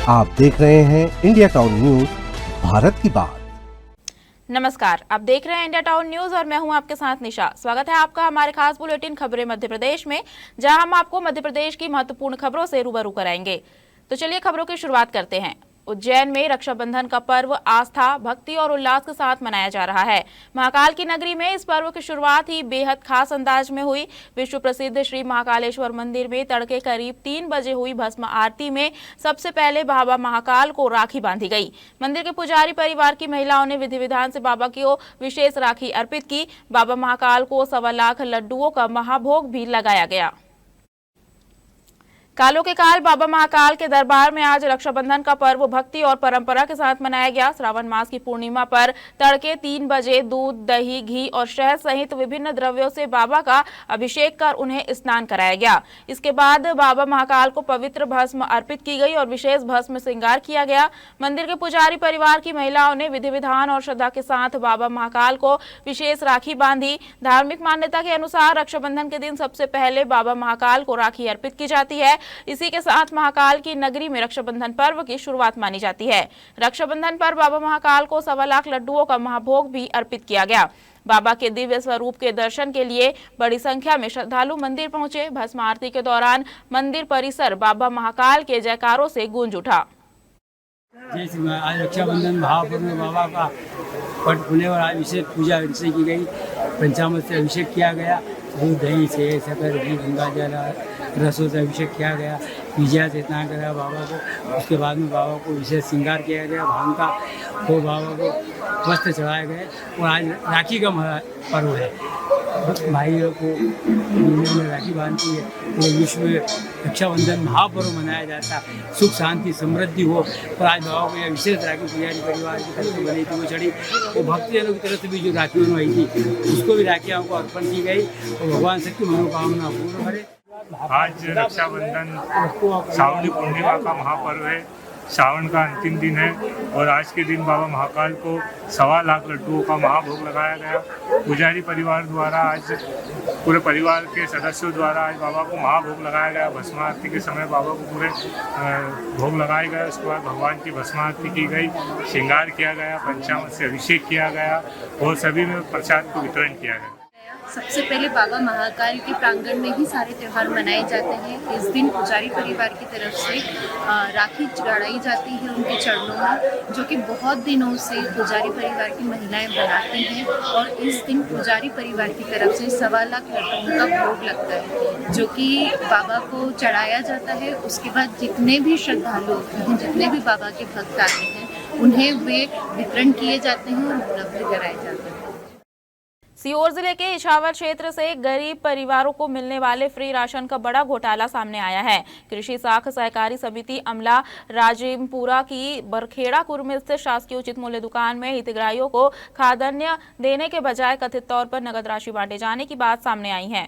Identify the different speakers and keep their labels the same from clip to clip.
Speaker 1: आप देख रहे हैं इंडिया टाउन न्यूज, भारत की बात।
Speaker 2: नमस्कार, आप देख रहे हैं इंडिया टाउन न्यूज और मैं हूं आपके साथ निशा। स्वागत है आपका हमारे खास बुलेटिन खबरें मध्य प्रदेश में, जहां हम आपको मध्य प्रदेश की महत्वपूर्ण खबरों से रूबरू कराएंगे। तो चलिए खबरों की शुरुआत करते हैं। उज्जैन में रक्षाबंधन का पर्व आस्था, भक्ति और उल्लास के साथ मनाया जा रहा है। महाकाल की नगरी में इस पर्व की शुरुआत ही बेहद खास अंदाज में हुई। विश्व प्रसिद्ध श्री महाकालेश्वर मंदिर में तड़के करीब 3 बजे हुई भस्म आरती में सबसे पहले बाबा महाकाल को राखी बांधी गई। मंदिर के पुजारी परिवार की महिलाओं ने विधि विधान से बाबा को विशेष राखी अर्पित की। बाबा महाकाल को 1.25 लाख लड्डुओं का महाभोग भी लगाया गया। कालों के काल बाबा महाकाल के दरबार में आज रक्षाबंधन का पर्व भक्ति और परंपरा के साथ मनाया गया। श्रावण मास की पूर्णिमा पर तड़के 3 बजे दूध, दही, घी और शहद सहित विभिन्न द्रव्यों से बाबा का अभिषेक कर उन्हें स्नान कराया गया। इसके बाद बाबा महाकाल को पवित्र भस्म अर्पित की गई और विशेष भस्म श्रृंगार किया गया। मंदिर के पुजारी परिवार की महिलाओं ने विधि विधान और श्रद्धा के साथ बाबा महाकाल को विशेष राखी बांधी। धार्मिक मान्यता के अनुसार रक्षाबंधन के दिन सबसे पहले बाबा महाकाल को राखी अर्पित की जाती है। इसी के साथ महाकाल की नगरी में रक्षाबंधन पर्व की शुरुआत मानी जाती है। रक्षाबंधन पर बाबा महाकाल को 1.25 लाख लड्डुओं का महाभोग भी अर्पित किया गया। बाबा के दिव्य स्वरूप के दर्शन के लिए बड़ी संख्या में श्रद्धालु मंदिर पहुंचे। भस्म आरती के दौरान मंदिर परिसर बाबा महाकाल के जयकारों से गूंज उठा।
Speaker 3: आज रक्षाबंधन महापर्व में बाबा का पट खुले और आज विशेष पूजा से की गई। पंचामृत से अभिषेक किया गया। दूध, दही से शक्कर, घी, गंगा जल, रसों से अभिषेक किया गया। विजया से स्नान कराया बाबा को। उसके बाद में बाबा को विशेष श्रृंगार किया गया भांग का। तो बाबा को वस्त्र चढ़ाए गए और आज राखी का पर्व है। भाइयों को में राखी बांधती है। पूरे विश्व में रक्षाबंधन महापर्व मनाया जाता है। सुख, शांति, समृद्धि हो। और आज बाबा को यह विशेष राखी पुजारी परिवार की तरफ से बनी थी, वो चढ़ी। वो भक्तजनों की तरफ से भी जो राखी बनवाई थी उसको भी राखियाँ को अर्पण की गई और भगवान सबकी मनोकामना पूर्ण करे।
Speaker 4: आज रक्षाबंधन श्रावणी पूर्णिमा का महापर्व है। श्रावण का अंतिम दिन है और आज के दिन बाबा महाकाल को 1.25 लाख लड्डुओं का महाभोग लगाया गया। पुजारी परिवार द्वारा आज पूरे परिवार के सदस्यों द्वारा आज बाबा को महाभोग लगाया गया। भस्म आरती के समय बाबा को पूरे भोग लगाए गए। उसके बाद भगवान की भस्म आरती की गई, श्रृंगार किया गया, पंचामृत से अभिषेक किया गया और सभी में प्रसाद को वितरण किया गया।
Speaker 5: सबसे पहले बाबा महाकाल के प्रांगण में ही सारे त्यौहार मनाए जाते हैं। इस दिन पुजारी परिवार की तरफ से राखी चढ़ाई जाती है उनके चरणों में, जो कि बहुत दिनों से पुजारी परिवार की महिलाएं बनाती हैं। और इस दिन पुजारी परिवार की तरफ से 1.25 लाख लड्डुओं का भोग लगता है, जो कि बाबा को चढ़ाया जाता है। उसके बाद जितने भी श्रद्धालु हैं, जितने भी बाबा के भक्त आते हैं, उन्हें वे वितरण किए जाते हैं और उपलब्ध कराए जाते हैं।
Speaker 2: सीहोर जिले के इछावर क्षेत्र से गरीब परिवारों को मिलने वाले फ्री राशन का बड़ा घोटाला सामने आया है। कृषि शाख सहकारी समिति अमला राजिमपुरा की बरखेड़ा कुर्म में स्थित शासकीय उचित मूल्य दुकान में हितग्राहियों को खाद्यान्न देने के बजाय कथित तौर पर नगद राशि बांटे जाने की बात सामने आई है।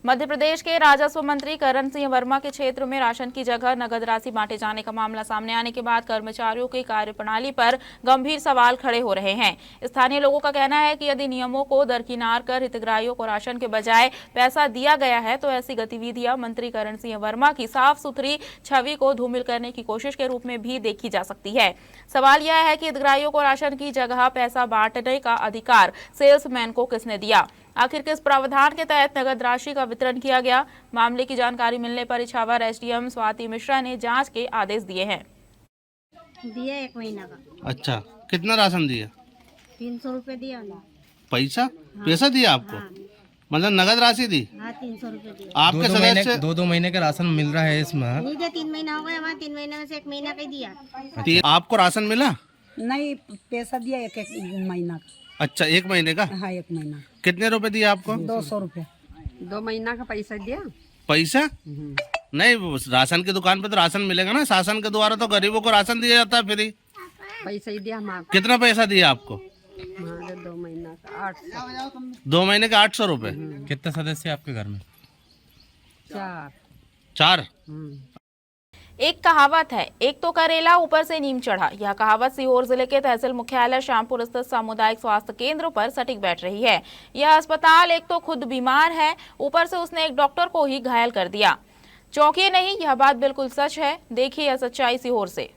Speaker 2: मध्य प्रदेश के राजस्व मंत्री करण सिंह वर्मा के क्षेत्र में राशन की जगह नगद राशि बांटे जाने का मामला सामने आने के बाद कर्मचारियों की कार्यप्रणाली पर गंभीर सवाल खड़े हो रहे हैं। स्थानीय लोगों का कहना है कि यदि नियमों को दरकिनार कर हितग्राहियों को राशन के बजाय पैसा दिया गया है तो ऐसी गतिविधियां मंत्री करण सिंह वर्मा की साफ सुथरी छवि को धूमिल करने की कोशिश के रूप में भी देखी जा सकती है। सवाल यह है कि हितग्राहियों को राशन की जगह पैसा बांटने का अधिकार सेल्समैन को किसने दिया? आखिर किस प्रावधान के तहत नगद राशि का वितरण किया गया? मामले की जानकारी मिलने पर इछावर एसडीएम स्वाति मिश्रा ने जांच के आदेश दिए हैं।
Speaker 6: दिया 1 महीना का।
Speaker 7: अच्छा, कितना राशन दिया?
Speaker 6: 300 रुपए दिया ना।
Speaker 7: पैसा? हाँ। पैसा दिया आपको? हाँ। मतलब नगद राशि दी?
Speaker 6: हाँ, 300 रुपए दिया।
Speaker 7: आपके सदस्य
Speaker 8: 2 महीने का राशन मिल रहा है इसमें?
Speaker 6: नहीं दिया, 3 महीना हो गया। हमारा 3 महीने में से 1 महीना का ही दिया।
Speaker 7: आपको राशन मिला?
Speaker 9: नहीं, पैसा दिया 1 महीना का।
Speaker 7: अच्छा, 1 महीने का?
Speaker 9: हाँ, 1 महीना।
Speaker 7: कितने रुपए दिए आपको?
Speaker 9: 200 रुपए।
Speaker 10: 2 महीना का पैसा दिया।
Speaker 7: पैसा नहीं, राशन की दुकान पे तो राशन मिलेगा ना। शासन के द्वारा तो गरीबों को राशन दिया जाता है फ्री।
Speaker 10: पैसा ही दिया हम।
Speaker 7: कितना पैसा दिया आपको?
Speaker 10: 2 महीना का 800।
Speaker 7: 2 महीने का 800 रुपए।
Speaker 8: कितने सदस्य आपके घर में?
Speaker 7: 4।
Speaker 2: एक कहावत है, एक तो करेला ऊपर से नीम चढ़ा। यह कहावत सीहोर जिले के तहसील मुख्यालय श्यामपुर स्थित सामुदायिक स्वास्थ्य केंद्र पर सटीक बैठ रही है। यह अस्पताल एक तो खुद बीमार है, ऊपर से उसने एक डॉक्टर को ही घायल कर दिया। चौंकिए नहीं, यह बात बिल्कुल सच है। देखिए यह सच्चाई सीहोर से।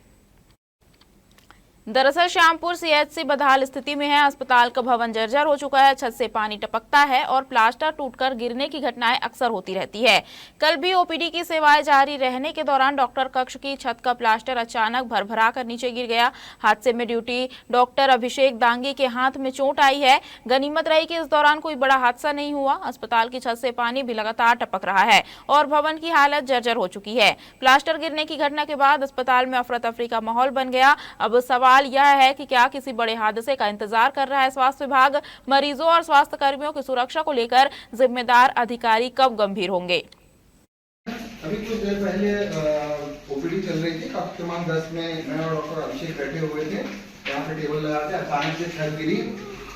Speaker 2: दरअसल श्यामपुर सीएचसी बदहाल स्थिति में है। अस्पताल का भवन जर्जर हो चुका है, छत से पानी टपकता है और प्लास्टर टूटकर गिरने की घटनाएं अक्सर होती रहती है। कल भी ओपीडी की सेवाएं जारी रहने के दौरान डॉक्टर कक्ष की छत का प्लास्टर अचानक भरभरा कर नीचे गिर गया। हादसे में ड्यूटी डॉक्टर अभिषेक दांगी के हाथ में चोट आई है। गनीमत रही कि इस दौरान कोई बड़ा हादसा नहीं हुआ। अस्पताल की छत से पानी भी लगातार टपक रहा है और भवन की हालत जर्जर हो चुकी है। प्लास्टर गिरने की घटना के बाद अस्पताल में अफरा तफरी का माहौल बन गया। अब सवाल यह है कि क्या किसी बड़े हादसे का इंतजार कर रहा है स्वास्थ्य विभाग? मरीजों और स्वास्थ्य कर्मियों की सुरक्षा को लेकर जिम्मेदार अधिकारी कब गंभीर होंगे?
Speaker 11: अभी कुछ देर पहले ओपीडी चल रही थी, तमाम 10 में मैं और डॉक्टर अभिषेक बैठे हुए थे। यहाँ पे टेबल लगा के अचानक से छत गिरी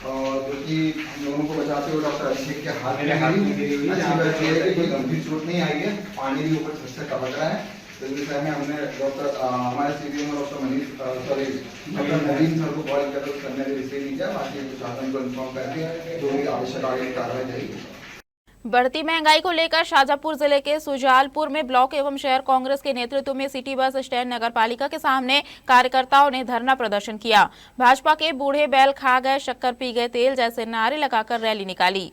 Speaker 11: और जो कि हम दोनों को बचाते हुए डॉक्टर अभिषेक के हाथ में गिरी। कोई गंभीर चोट नहीं आई है, पानी भी ऊपर छत से टपक रहा है। तो इस समय हमने डॉक्टर हमारे सीडीएम डॉक्टर नवीन सर को कॉल कर करने के रिसीव नहीं किया। बाकी प्रशासन को इन्फॉर्म करके जो भी आवश्यक आगे कार्रवाई जाएगी।
Speaker 2: बढ़ती महंगाई को लेकर शाजापुर जिले के सुजालपुर में ब्लॉक एवं शहर कांग्रेस के नेतृत्व में सिटी बस स्टैंड नगरपालिका के सामने कार्यकर्ताओं ने धरना प्रदर्शन किया। भाजपा के बूढ़े बैल खा गए, शक्कर पी गए तेल जैसे नारे लगाकर रैली निकाली।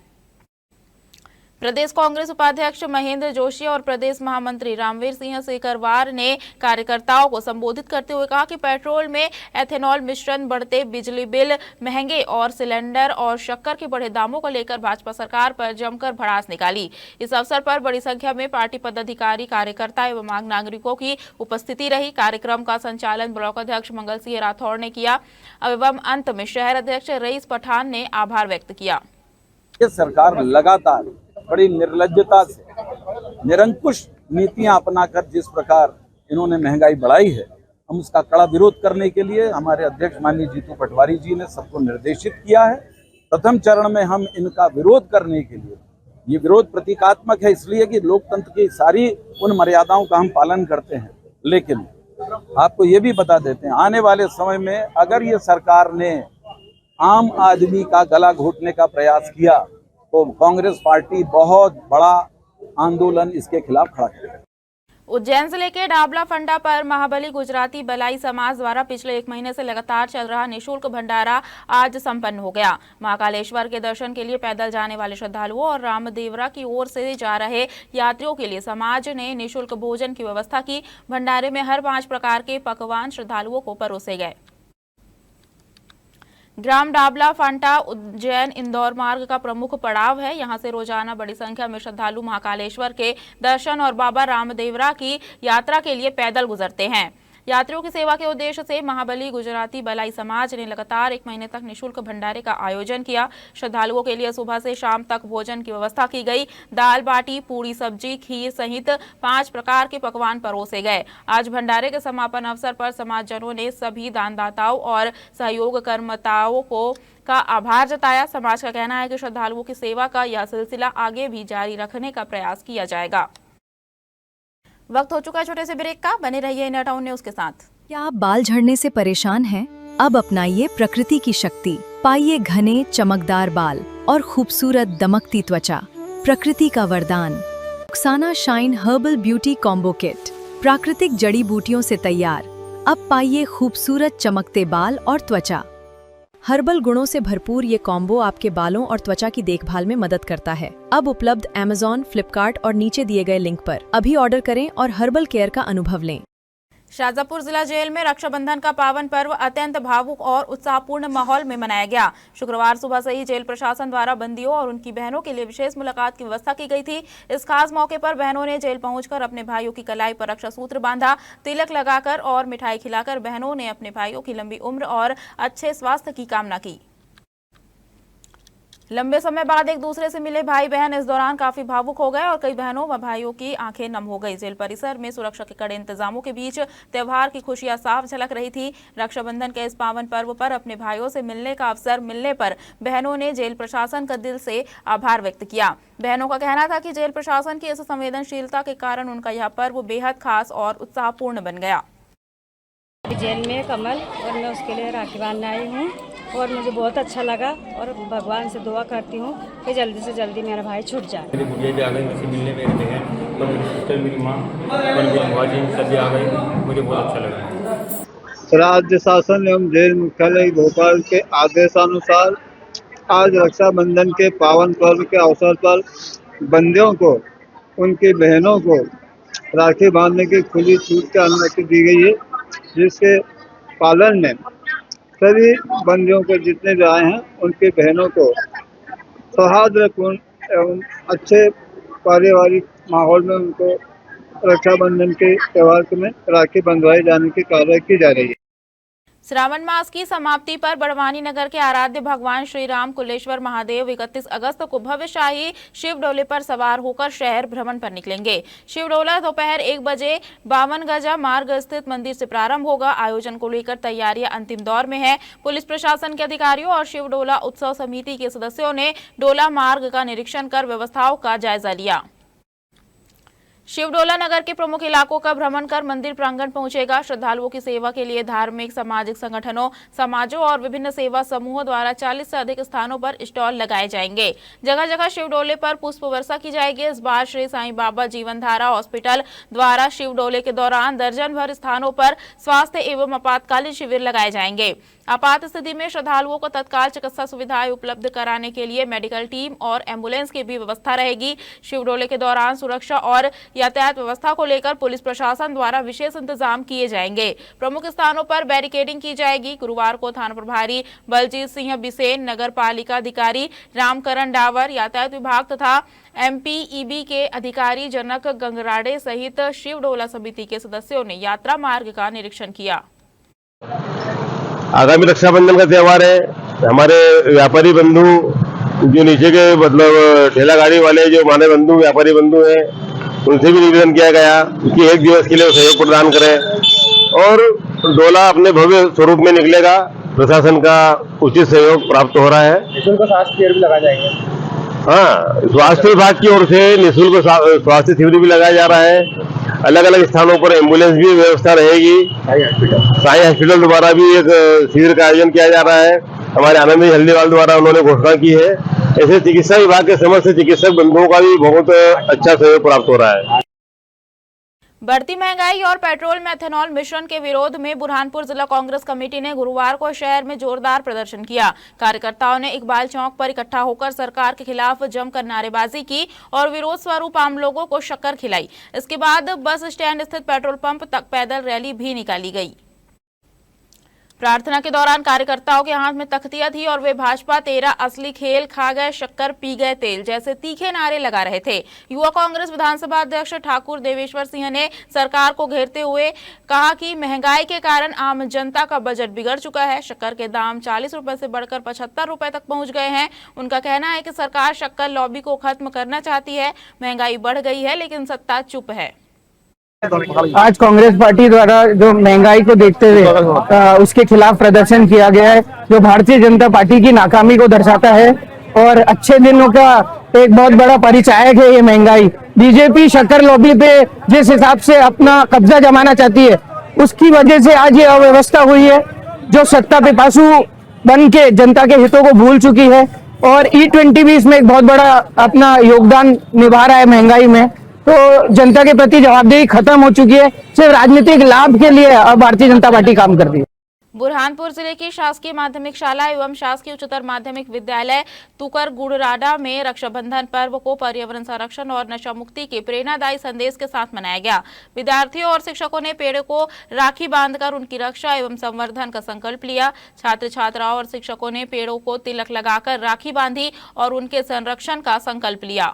Speaker 2: प्रदेश कांग्रेस उपाध्यक्ष महेंद्र जोशी और प्रदेश महामंत्री रामवीर सिंह सीकरवार ने कार्यकर्ताओं को संबोधित करते हुए कहा कि पेट्रोल में एथेनॉल मिश्रण, बढ़ते बिजली बिल, महंगे और सिलेंडर और शक्कर के बढ़े दामों को लेकर भाजपा सरकार पर जमकर भड़ास निकाली। इस अवसर पर बड़ी संख्या में पार्टी पदाधिकारी, कार्यकर्ता एवं आम नागरिकों की उपस्थिति रही। कार्यक्रम का संचालन ब्लॉक अध्यक्ष मंगल सिंह राठौड़ ने किया एवं अंत में शहर अध्यक्ष रईस पठान ने आभार व्यक्त किया।
Speaker 12: सरकार लगातार बड़ी निर्लज्जता से निरंकुश नीतियां अपनाकर जिस प्रकार इन्होंने महंगाई बढ़ाई है, हम उसका कड़ा विरोध करने के लिए हमारे अध्यक्ष माननीय जीतू पटवारी जी ने सबको निर्देशित किया है। प्रथम चरण में हम इनका विरोध करने के लिए, ये विरोध प्रतीकात्मक है इसलिए कि लोकतंत्र की सारी उन मर्यादाओं का हम पालन करते हैं। लेकिन आपको ये भी बता देते हैं, आने वाले समय में अगर ये सरकार ने आम आदमी का गला घोटने का प्रयास किया तो कांग्रेस पार्टी बहुत बड़ा आंदोलन इसके खिलाफ खड़ा करेगी।
Speaker 2: उज्जैन जिले के डाबला फंडा पर महाबली गुजराती बलाई समाज द्वारा पिछले 1 महीने से लगातार चल रहा निःशुल्क भंडारा आज संपन्न हो गया। महाकालेश्वर के दर्शन के लिए पैदल जाने वाले श्रद्धालुओं और रामदेवरा की ओर से जा रहे यात्रियों के लिए समाज ने निःशुल्क भोजन की व्यवस्था की। भंडारे में हर 5 प्रकार के पकवान श्रद्धालुओं को परोसे गए। ग्राम डाबला फांटा उज्जैन इंदौर मार्ग का प्रमुख पड़ाव है। यहां से रोजाना बड़ी संख्या में श्रद्धालु महाकालेश्वर के दर्शन और बाबा रामदेवरा की यात्रा के लिए पैदल गुजरते हैं। यात्रियों की सेवा के उद्देश्य से महाबली गुजराती बलाई समाज ने लगातार 1 महीने तक निःशुल्क भंडारे का आयोजन किया। श्रद्धालुओं के लिए सुबह से शाम तक भोजन की व्यवस्था की गई। दाल बाटी, पूरी, सब्जी, खीर सहित 5 प्रकार के पकवान परोसे गए। आज भंडारे के समापन अवसर पर समाजजनों ने सभी दानदाताओं और सहयोगकर्ताओं का आभार जताया। समाज का कहना है कि श्रद्धालुओं की सेवा का यह सिलसिला आगे भी जारी रखने का प्रयास किया जाएगा। वक्त हो चुका है छोटे से ब्रेक का, बने रहिए इंडिया टाउन न्यूज़ के साथ।
Speaker 13: क्या आप बाल झड़ने से परेशान हैं? अब अपनाइए प्रकृति की शक्ति, पाइए घने चमकदार बाल और खूबसूरत दमकती त्वचा। प्रकृति का वरदान Rukhsana shine herbal beauty combo kit, प्राकृतिक जड़ी बूटियों से तैयार। अब पाइए खूबसूरत चमकते बाल और त्वचा। हर्बल गुणों से भरपूर ये कॉम्बो आपके बालों और त्वचा की देखभाल में मदद करता है। अब उपलब्ध Amazon, फ्लिपकार्ट और नीचे दिए गए लिंक पर अभी ऑर्डर करें और हर्बल केयर का अनुभव लें।
Speaker 2: शाजापुर जिला जेल में रक्षाबंधन का पावन पर्व अत्यंत भावुक और उत्साहपूर्ण माहौल में मनाया गया। शुक्रवार सुबह से ही जेल प्रशासन द्वारा बंदियों और उनकी बहनों के लिए विशेष मुलाकात की व्यवस्था की गई थी। इस खास मौके पर बहनों ने जेल पहुंचकर अपने भाइयों की कलाई पर रक्षा सूत्र बांधा, तिलक लगाकर और मिठाई खिलाकर बहनों ने अपने भाइयों की लंबी उम्र और अच्छे स्वास्थ्य की कामना की। लंबे समय बाद एक दूसरे से मिले भाई बहन इस दौरान काफी भावुक हो गए और कई बहनों व भाइयों की आंखें नम हो गई। जेल परिसर में सुरक्षा के कड़े इंतजामों के बीच त्योहार की खुशियां साफ झलक रही थी। रक्षाबंधन के इस पावन पर्व पर अपने भाइयों से मिलने का अवसर मिलने पर बहनों ने जेल प्रशासन का दिल से आभार व्यक्त किया। बहनों का कहना था कि जेल प्रशासन की इस संवेदनशीलता के कारण उनका यह पर्व बेहद खास और उत्साहपूर्ण बन गया।
Speaker 14: जेल में कमल और मैं उसके लिए राखी बांधने आई हूँ।
Speaker 9: और मुझे बहुत अच्छा लगा और भगवान से दुआ करती हूँ कि जल्दी से जल्दी मेरा भाई छूट जाए।
Speaker 3: मेरी गुड़िया भी आ गई मुझसे मिलने, मेरे बहन और मेरी सिस्टर, मेरी माँ और मेरी भाजी सभी आ गई। मुझे बहुत अच्छा लगा।
Speaker 14: राज्य शासन एवं जेल मुख्यालय भोपाल के आदेशानुसार आज रक्षाबंधन के पावन पर्व के अवसर पर बंदियों को उनकी बहनों को राखी बांधने की खुली छूट की अनुमति दी गई है, जिसके पालन में सभी बंदियों को जितने भी आए हैं उनकी बहनों को सौहार्दपूर्ण एवं अच्छे पारिवारिक माहौल में उनको रक्षाबंधन के त्योहार में राखी बंधवाई जाने की कार्रवाई की जा रही है।
Speaker 2: श्रावण मास की समाप्ति पर बड़वानी नगर के आराध्य भगवान श्री राम कुलेश्वर महादेव 31 अगस्त को भव्य शाही शिव डोले पर सवार होकर शहर भ्रमण पर निकलेंगे। शिव डोला दोपहर 1 बजे 52 गजा मार्ग स्थित मंदिर से प्रारंभ होगा। आयोजन को लेकर तैयारियां अंतिम दौर में है। पुलिस प्रशासन के अधिकारियों और शिव डोला उत्सव समिति के सदस्यों ने डोला मार्ग का निरीक्षण कर व्यवस्थाओं का जायजा लिया। शिवडोला नगर के प्रमुख इलाकों का भ्रमण कर मंदिर प्रांगण पहुंचेगा। श्रद्धालुओं की सेवा के लिए धार्मिक, सामाजिक संगठनों, समाजों और विभिन्न सेवा समूहों द्वारा 40 से अधिक स्थानों पर स्टॉल लगाए जाएंगे। जगह जगह शिवडोले पर पुष्प वर्षा की जाएगी। इस बार श्री साईं बाबा जीवन धारा हॉस्पिटल द्वारा शिवडोले के दौरान दर्जन भर स्थानों पर स्वास्थ्य एवं आपातकालीन शिविर लगाए जाएंगे। आपात स्थिति में श्रद्धालुओं को तत्काल चिकित्सा सुविधाएं उपलब्ध कराने के लिए मेडिकल टीम और एम्बुलेंस की भी व्यवस्था रहेगी। शिवडोले के दौरान सुरक्षा और यातायात व्यवस्था को लेकर पुलिस प्रशासन द्वारा विशेष इंतजाम किए जाएंगे। प्रमुख स्थानों पर बैरिकेडिंग की जाएगी। गुरुवार को थाना प्रभारी बलजीत सिंह बिसेन, नगर पालिका अधिकारी रामकरण डावर, यातायात विभाग तथा MPEB के अधिकारी जनक गंगराड़े सहित शिवडोला समिति के सदस्यों ने यात्रा मार्ग का निरीक्षण किया।
Speaker 15: आगामी रक्षाबंधन का त्यौहार है। हमारे व्यापारी बंधु जो नीचे के मतलब ठेला गाड़ी वाले जो हमारे बंधु व्यापारी बंधु हैं, उनसे भी निवेदन किया गया कि एक दिवस के लिए सहयोग प्रदान करें और डोला अपने भव्य स्वरूप में निकलेगा। प्रशासन का उचित सहयोग प्राप्त हो रहा है। निःशुल्क स्वास्थ्य शिविर भी लगाए जाएंगे। हाँ, स्वास्थ्य विभाग की ओर से निःशुल्क स्वास्थ्य शिविर भी लगाया जा रहा है। अलग अलग स्थानों पर एम्बुलेंस भी व्यवस्था रहेगी। साई हॉस्पिटल द्वारा भी एक शिविर का आयोजन किया जा रहा है। हमारे आनंद हल्दीवाल द्वारा उन्होंने घोषणा की है। ऐसे चिकित्सा विभाग के समस्त चिकित्सक बंधुओं का भी बहुत अच्छा सहयोग प्राप्त हो रहा है।
Speaker 2: बढ़ती महंगाई और पेट्रोल में एथेनॉल मिश्रण के विरोध में बुरहानपुर जिला कांग्रेस कमेटी ने गुरुवार को शहर में जोरदार प्रदर्शन किया। कार्यकर्ताओं ने इकबाल चौक पर इकट्ठा होकर सरकार के खिलाफ जमकर नारेबाजी की और विरोध स्वरूप आम लोगों को शक्कर खिलाई। इसके बाद बस स्टैंड स्थित पेट्रोल पंप तक पैदल रैली भी निकाली गई। प्रार्थना के दौरान कार्यकर्ताओं के हाथ में तख्तियां थी और वे भाजपा तेरा असली खेल, खा गए शक्कर पी गए तेल जैसे तीखे नारे लगा रहे थे। युवा कांग्रेस विधानसभा अध्यक्ष ठाकुर देवेश्वर सिंह ने सरकार को घेरते हुए कहा कि महंगाई के कारण आम जनता का बजट बिगड़ चुका है। शक्कर के दाम 40 रुपए से बढ़कर 75 रुपए तक पहुंच गए हैं। उनका कहना है कि सरकार शक्कर लॉबी को खत्म करना चाहती है। महंगाई बढ़ गई है लेकिन सत्ता चुप है।
Speaker 16: आज कांग्रेस पार्टी द्वारा जो महंगाई को देखते हुए उसके खिलाफ प्रदर्शन किया गया है, जो भारतीय जनता पार्टी की नाकामी को दर्शाता है और अच्छे दिनों का एक बहुत बड़ा परिचायक है ये महंगाई। बीजेपी शक्कर लॉबी पे जिस हिसाब से अपना कब्जा जमाना चाहती है, उसकी वजह से आज ये अव्यवस्था हुई है। जो सत्ता पे पासू बन के जनता के हितों को भूल चुकी है और E20 भी इसमें एक बहुत बड़ा अपना योगदान निभा रहा है महंगाई में। तो जनता के प्रति जवाबदेही खत्म हो चुकी है। सिर्फ राजनीतिक लाभ के लिए अब भारतीय जनता पार्टी काम करती है।
Speaker 2: बुरहानपुर जिले की शासकीय माध्यमिक शाला एवं शासकीय उच्चतर माध्यमिक विद्यालय तुकर गुड़राडा में रक्षाबंधन पर्व को पर्यावरण संरक्षण और नशा मुक्ति के प्रेरणादायी संदेश के साथ मनाया गया। विद्यार्थियों और शिक्षकों ने पेड़ को राखी बांधकर उनकी रक्षा एवं संवर्धन का संकल्प लिया। छात्र छात्राओं और शिक्षकों ने पेड़ों को तिलक लगाकर राखी बांधी और उनके संरक्षण का संकल्प लिया।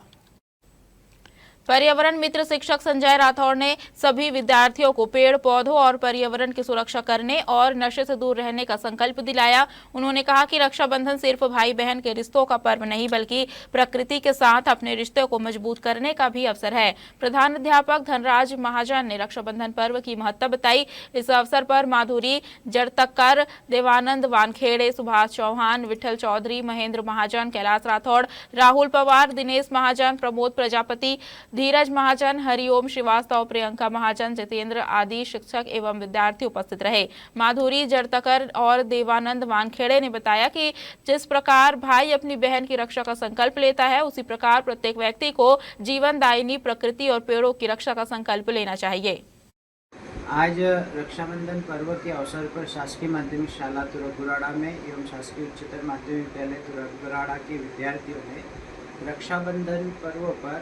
Speaker 2: पर्यावरण मित्र शिक्षक संजय राठौड़ ने सभी विद्यार्थियों को पेड़ पौधों और पर्यावरण की सुरक्षा करने और नशे से दूर रहने का संकल्प दिलाया। उन्होंने कहा कि रक्षाबंधन सिर्फ भाई बहन के रिश्तों का पर्व नहीं बल्कि प्रकृति के साथ अपने रिश्ते को मजबूत करने का भी अवसर है। प्रधान अध्यापक धनराज महाजन ने रक्षाबंधन पर्व की महत्ता बताई। इस अवसर पर माधुरी जड़तक्कर, देवानंद वानखेड़े, सुभाष चौहान, विठल चौधरी, महेंद्र महाजन, कैलाश राठौड़, राहुल पवार, दिनेश महाजन, प्रमोद प्रजापति, धीरज महाजन, हरिओम श्रीवास्तव, प्रियंका महाजन, जितेंद्र आदि शिक्षक एवं विद्यार्थी उपस्थित रहे। माधुरी जरतकर और देवानंद वानखेड़े ने बताया कि जिस प्रकार भाई अपनी बहन की रक्षा का संकल्प लेता है, उसी प्रकार प्रत्येक व्यक्ति को जीवनदायिनी प्रकृति और पेड़ों की रक्षा का संकल्प लेना चाहिए।
Speaker 17: आज रक्षाबंधन पर्व के अवसर पर शासकीय माध्यमिक शाला तुरगुराड़ा में एवं शासकीय उच्चतर माध्यमिक विद्यालय तुरगुराड़ा के विद्यार्थियों ने रक्षाबंधन पर्व पर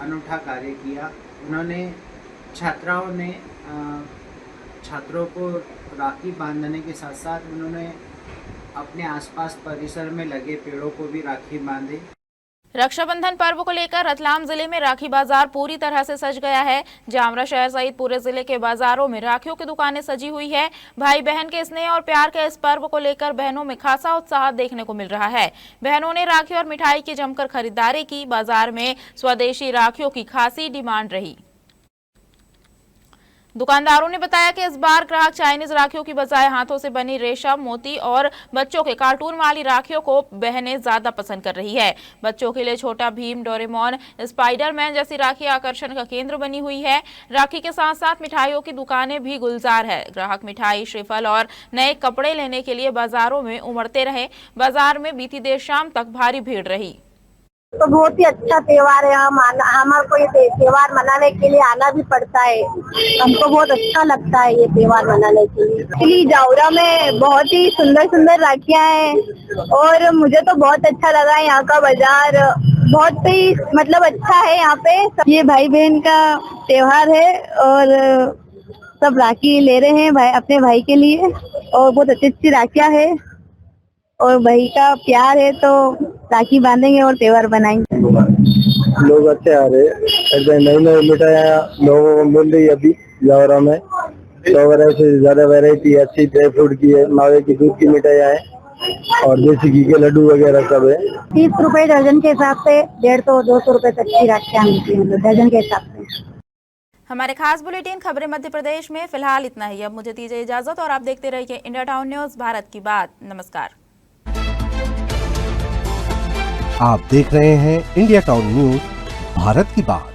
Speaker 17: अनूठा कार्य किया। उन्होंने छात्रों को राखी बांधने के साथ साथ उन्होंने अपने आसपास परिसर में लगे पेड़ों को भी राखी बांधी।
Speaker 2: रक्षाबंधन पर्व को लेकर रतलाम जिले में राखी बाजार पूरी तरह से सज गया है। जामरा शहर सहित पूरे जिले के बाजारों में राखियों की दुकानें सजी हुई है। भाई बहन के स्नेह और प्यार के इस पर्व को लेकर बहनों में खासा उत्साह देखने को मिल रहा है। बहनों ने राखी और मिठाई की जमकर खरीदारी की। बाजार में स्वदेशी राखियों की खासी डिमांड रही। दुकानदारों ने बताया कि इस बार ग्राहक चाइनीज राखियों की बजाय हाथों से बनी रेशम, मोती और बच्चों के कार्टून वाली राखियों को बहनें ज्यादा पसंद कर रही है। बच्चों के लिए छोटा भीम, डोरेमोन, स्पाइडरमैन जैसी राखी आकर्षण का केंद्र बनी हुई है। राखी के साथ साथ मिठाइयों की दुकानें भी गुलजार है। ग्राहक मिठाई, श्रीफल और नए कपड़े लेने के लिए बाजारों में उमड़ते रहे। बाजार में बीती देर शाम तक भारी भीड़ रही।
Speaker 18: तो बहुत ही अच्छा त्योहार है। हमारे को ये त्योहार मनाने के लिए आना भी पड़ता है। हमको बहुत अच्छा लगता है ये त्योहार मनाने के लिए। जावरा में बहुत ही सुंदर सुंदर राखियां हैं और मुझे तो बहुत अच्छा लगा। यहाँ का बाजार बहुत ही मतलब अच्छा है। यहाँ पे ये भाई बहन का त्योहार है और सब राखी ले रहे हैं भाई अपने भाई के लिए और बहुत अच्छी अच्छी राखियां है और भाई का प्यार है तो राखी बांधेंगे और त्योहार बनाएंगे।
Speaker 14: लोग अच्छे आ रहे, नई नई मिठाइयाँ लोगों को मिल रही है अभी जावरा में। 100 वैरायटी से ज्यादा वैरायटी अच्छी ड्राई फ्रूट की है, मावे की दूध की मिठाइयाँ है और देसी घी के लड्डू वगैरह सब है।
Speaker 18: 30 रुपए दर्जन के हिसाब से 150-200 रुपए तक की राखियाँ मिलती है दर्जन के हिसाब से।
Speaker 2: हमारे खास बुलेटिन खबरें मध्य प्रदेश में फिलहाल इतना ही। अब मुझे दीजिए इजाजत और आप देखते रहिए इंडिया टाउन न्यूज, भारत की बात। नमस्कार।
Speaker 1: आप देख रहे हैं इंडिया टाउन न्यूज, भारत की बात।